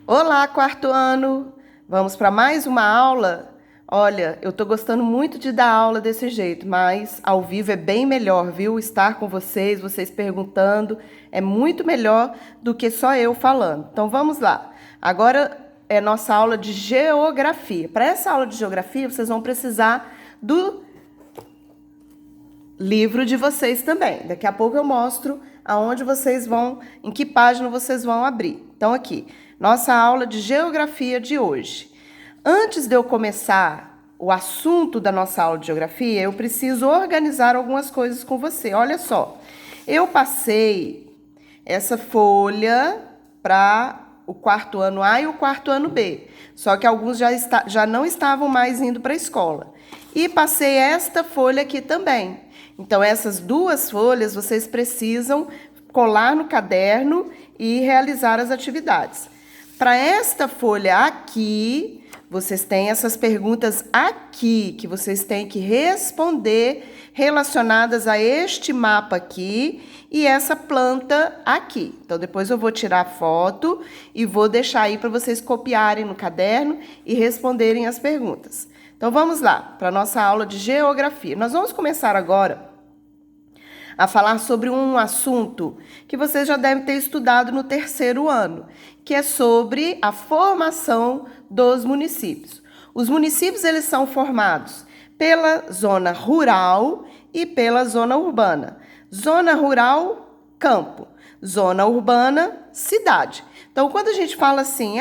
Olá, quarto ano! Vamos para mais uma aula? Olha, eu tô gostando muito de dar aula desse jeito, mas ao vivo é bem melhor, viu? Estar com vocês, vocês perguntando, é muito melhor do que só eu falando. Então vamos lá. Agora é nossa aula de geografia. Para essa aula de geografia, vocês vão precisar do livro de vocês também. Daqui a pouco eu mostro aonde vocês vão, em que página vocês vão abrir. Então aqui, nossa aula de geografia de hoje. Antes de eu começar o assunto da nossa aula de geografia, eu preciso organizar algumas coisas com você. Olha só, eu passei essa folha para o quarto ano A e o quarto ano B. Só que alguns já não estavam mais indo para a escola. E passei esta folha aqui também. Então, essas duas folhas vocês precisam colar no caderno e realizar as atividades. Para esta folha aqui, vocês têm essas perguntas aqui, que vocês têm que responder relacionadas a este mapa aqui e essa planta aqui. Então, depois eu vou tirar a foto e vou deixar aí para vocês copiarem no caderno e responderem as perguntas. Então, vamos lá para a nossa aula de geografia. Nós vamos começar agora a falar sobre um assunto que vocês já devem ter estudado no terceiro ano, que é sobre a formação dos municípios. Os municípios, eles são formados pela zona rural e pela zona urbana. Zona rural, campo. Zona urbana, cidade. Então, quando a gente fala assim,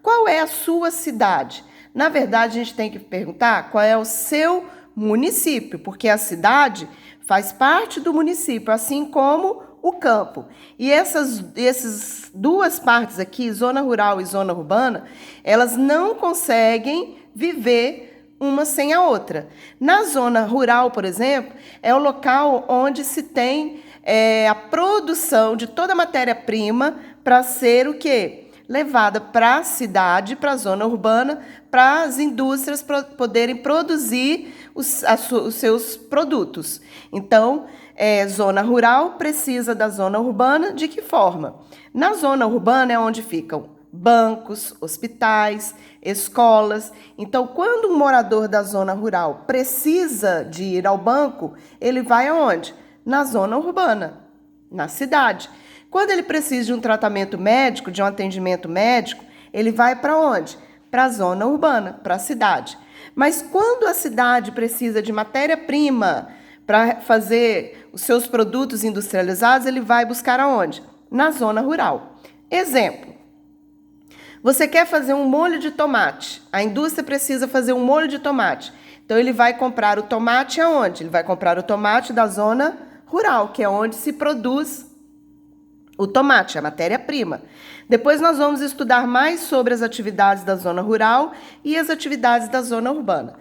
qual é a sua cidade? Na verdade, a gente tem que perguntar qual é o seu município, porque a cidade faz parte do município, assim como o campo. E essas duas partes aqui, zona rural e zona urbana, elas não conseguem viver uma sem a outra. Na zona rural, por exemplo, é o local onde se tem a produção de toda a matéria-prima para ser o quê? Levada para a cidade, para a zona urbana, para as indústrias poderem produzir os seus produtos. Então, zona rural precisa da zona urbana de que forma? Na zona urbana é onde ficam bancos, hospitais, escolas. Então, quando um morador da zona rural precisa de ir ao banco, ele vai aonde? Na zona urbana, na cidade. Quando ele precisa de um tratamento médico, de um atendimento médico, ele vai para onde? Para a zona urbana, para a cidade. Mas quando a cidade precisa de matéria-prima para fazer os seus produtos industrializados, ele vai buscar aonde? Na zona rural. Exemplo. Você quer fazer um molho de tomate. A indústria precisa fazer um molho de tomate. Então, ele vai comprar o tomate aonde? Ele vai comprar o tomate da zona rural, que é onde se produz o tomate, a matéria-prima. Depois nós vamos estudar mais sobre as atividades da zona rural e as atividades da zona urbana.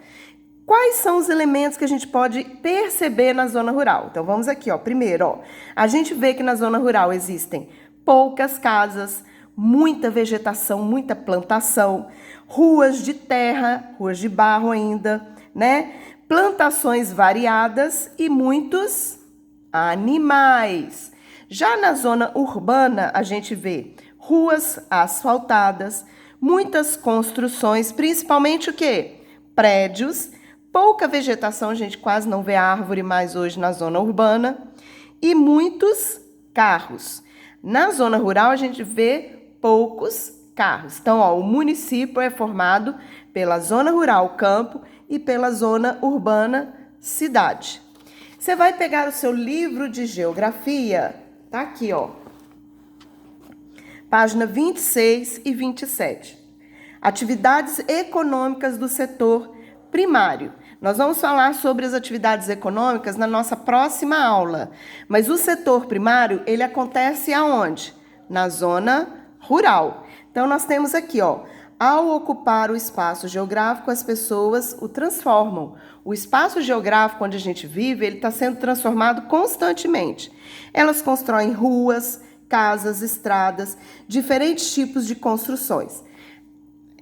Quais são os elementos que a gente pode perceber na zona rural? Então vamos aqui, primeiro, a gente vê que na zona rural existem poucas casas, muita vegetação, muita plantação, ruas de terra, ruas de barro ainda, né? Plantações variadas e muitos animais. Já na zona urbana, a gente vê ruas asfaltadas, muitas construções, principalmente o quê? Prédios, pouca vegetação, a gente quase não vê árvore mais hoje na zona urbana, e muitos carros. Na zona rural, a gente vê poucos carros. Então, o município é formado pela zona rural, campo, e pela zona urbana, cidade. Você vai pegar o seu livro de geografia. Tá aqui, página 26 e 27. Atividades econômicas do setor primário. Nós vamos falar sobre as atividades econômicas na nossa próxima aula. Mas o setor primário, ele acontece aonde? Na zona rural. Então, nós temos aqui, ao ocupar o espaço geográfico, as pessoas o transformam. O espaço geográfico onde a gente vive, ele está sendo transformado constantemente. Elas constroem ruas, casas, estradas, diferentes tipos de construções.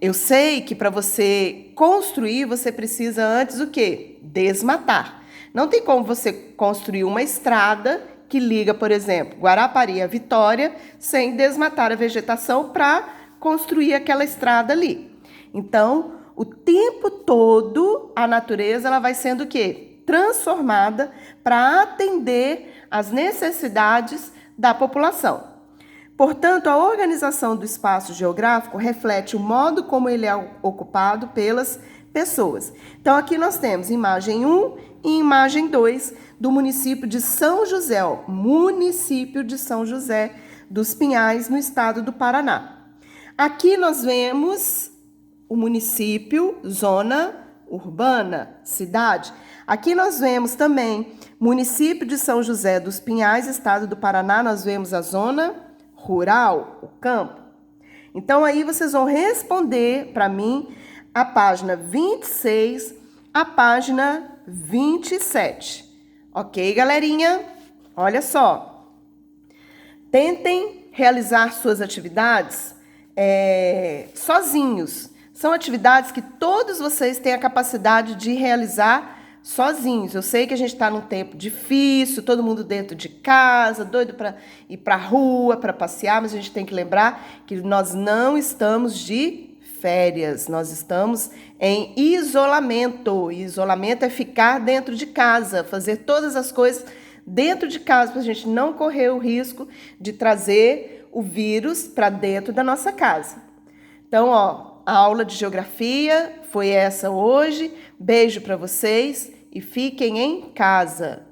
Eu sei que para você construir, você precisa antes o quê? Desmatar. Não tem como você construir uma estrada que liga, por exemplo, Guarapari a Vitória, sem desmatar a vegetação para construir aquela estrada ali. Então, o tempo todo, a natureza ela vai sendo o quê? Transformada para atender às necessidades da população. Portanto, a organização do espaço geográfico reflete o modo como ele é ocupado pelas pessoas. Então, aqui nós temos imagem 1 e imagem 2 do município de São José, município de São José dos Pinhais, no estado do Paraná. Aqui nós vemos o município, zona urbana, cidade. Aqui nós vemos também município de São José dos Pinhais, estado do Paraná, nós vemos a zona rural, o campo. Então, aí vocês vão responder para mim a página 26, a página 27. Ok, galerinha? Olha só. Tentem realizar suas atividades sozinhos. São atividades que todos vocês têm a capacidade de realizar sozinhos. Eu sei que a gente está num tempo difícil, todo mundo dentro de casa, doido para ir para a rua, para passear, mas a gente tem que lembrar que nós não estamos de férias, nós estamos em isolamento. E isolamento é ficar dentro de casa, fazer todas as coisas dentro de casa, para a gente não correr o risco de trazer o vírus para dentro da nossa casa. Então, a aula de geografia foi essa hoje. Beijo para vocês e fiquem em casa.